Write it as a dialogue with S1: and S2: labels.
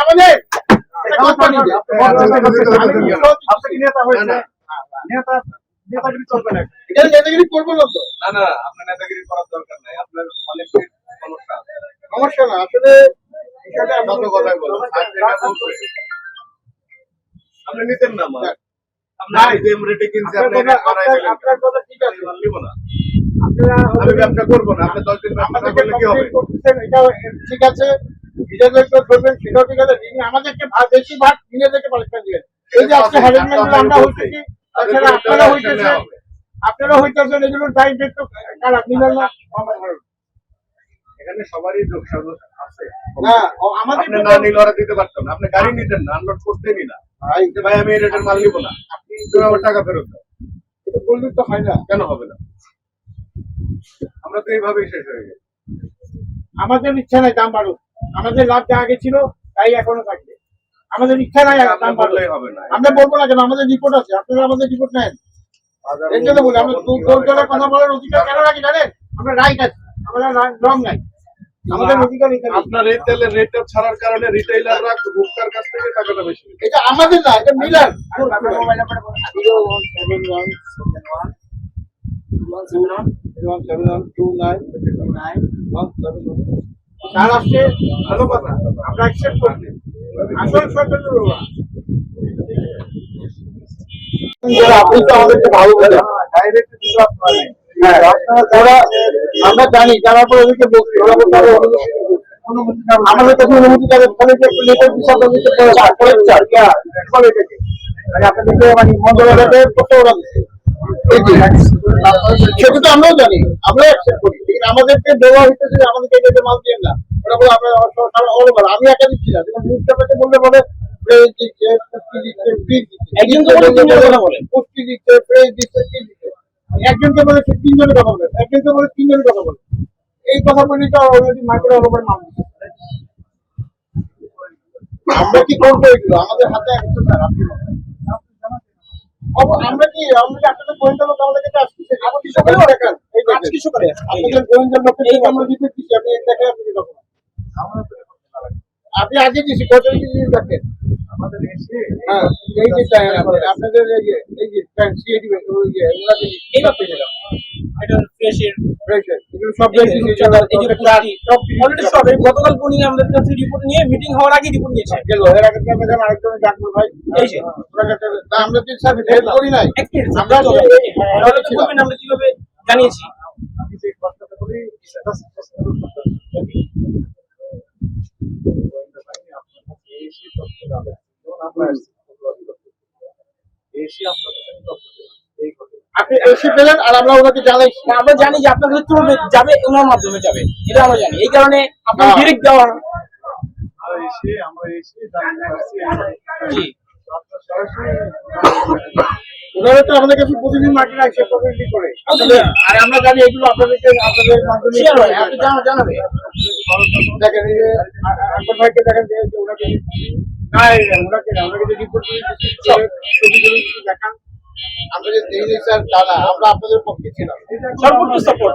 S1: মানে নেতাগিরি করবো না তো।
S2: না আপনার নেতাগিরি করার দরকার নাই, আপনার অনেক সমস্যা আছে।
S1: সমস্যা না আসলে
S2: কথাই বলো, আপনি নিতেন না মা,
S1: আপনার কথা ঠিক আছে,
S2: আমি ব্যবসা করবো না, আপনি 10 দিন ব্যবসা করলে কি হবে?
S1: এটা ঠিক আছে, নিজেদেরকে ধরবেন সেটাও ঠিক আছে, আমাদেরকে বেশি ভাগ নিজেদেরকে পরীক্ষা দিবেন। এই যে আজকে হ্যারেসমেন্ট আমরা হইতেছি, তাছাড়া আপনারা হইতেছেন, এগুলোর দায়িত্ব একটু খারাপ নিবেন না।
S2: এখানে সবারই যোগ সাজস আছে।
S1: হ্যাঁ, আমাদের
S2: না নিলে ওরা দিতে পারতো না, আপনি গাড়ি নিতেন না, আনলোড করতেনই না। ভাই আমি এই রেটের মাল নিব না, তুমি আমার টাকা ফেরত দাও।
S1: এটা বললে তো হয় না।
S2: কেন হবে না? আমরা তো এইভাবেই শেষ হয়ে গেছি।
S1: আমাদের ইচ্ছা নাই দাম বাড়ুক, আমাদের লাভ যা আগে ছিল তাই এখনো থাকবে। আমাদের ইচ্ছা নাই দাম বাড়লেই
S2: হবে না,
S1: আমরা বলবো না কেন, আমাদের রিপোর্ট আছে, আপনারা আমাদের রিপোর্ট নেন। এর জন্য বলি আমরা দোলতলার কথা বলার অধিকার কেন রাখি জানেন? আমরা রাইট আছে, আমরা রং নাই, আমাদের অধিকার এখানে।
S2: আপনার এই তেলের রেটটা ছাড়ার কারণে রিটেইলাররা ভোক্তার কাছ থেকে টাকাটা বেশি।
S1: এটা আমাদের না, এটা মিলার। তার আসছে ভালো কথা, আমরা অ্যাকসেপ্ট করছি। আসল সচেতন আপনি তো আমাদেরকে ভালো বলেন, আমরা জানি, জানার পর ওদেরকে বলছি, ওরা বলতে আমাদের কাছে অনুমতি তাদের ফলে যে একটু লেটের বিষয় আপনাদেরকে মানে মন্ত্রণালয়কে করতে ওরা সেটা তো আমরাও জানি, আমরাও অ্যাকসেপ্ট করি, আমাদেরকে দেওয়া হইতেছে আমাদেরকে এটাতে মাল দিয়ে না, ওরা বলে আমরা আমি একা দিচ্ছি না, যেমন নিউজ পেপারে বললে বলে পুষ্টি দিচ্ছে, প্রেস দিচ্ছে, কি দিচ্ছে, একজনকে বলে সে তিনজনের কথা বলে, একজনকে বলে তিনজনের কথা বলে, এই কথা বলি তো অলরেডি মাইক্রো রোবট নাম দিচ্ছে। আমরা কি করবো এগুলো? আমাদের হাতে একশো স্যার, আপনি আমরা কি আপনাদের গোয়েন্দা লোক আমাদের কাছে আসতেছে, আপনাদের গোয়েন্দা লোকের আমরা দিতে দিচ্ছি, আপনি দেখে আপনি রকম আপনি আগে দিচ্ছি কত দেখেন আমাদের এসে হ্যাঁ এই যে আপনাদের এই যে সিআইডি ওই যে এই করতে গেলাম এটা ফ্রেশের এগুলো সব দেখছি, এই যে পুরাটি সব অলরেডি সব গতকাল কোনি আমাদের কাছে রিপোর্ট নিয়ে মিটিং হওয়ার আগে রিপোর্ট নিয়েছে গেল, এর আগে তো আমরা আরেকজন ডাক্তার ভাই এই যে আমরা কি স্যার হেল্প করি নাই, আমরা আমরা কিভাবে জানিয়েছি আমি যে কথাটা বলি আপনি এসে পেলেন আর আমরা ওনাকে জানাই, আমরা জানি যে আপনার কাছে চলবে যাবে, ওনার মাধ্যমে যাবে, এটা আমরা জানি, এই কারণে আপনার ডিরেক্ট দেওয়ার ওনারা তো আমাদের কাছে প্রতিদিন মার্কেট আসে প্রতিদিন করে, আর আমরা জানি এগুলো আপনাদেরকে আপনাদের মাধ্যমে জানাবে। দেখেন এই যে আকবর ভাইকে দেখেন যে ওনাকে না ওনাকে যে রিপোর্ট দেখান, আমরা যে স্যার জানা আমরা আপনাদের পক্ষে ছিলাম, সর্বোচ্চ সাপোর্ট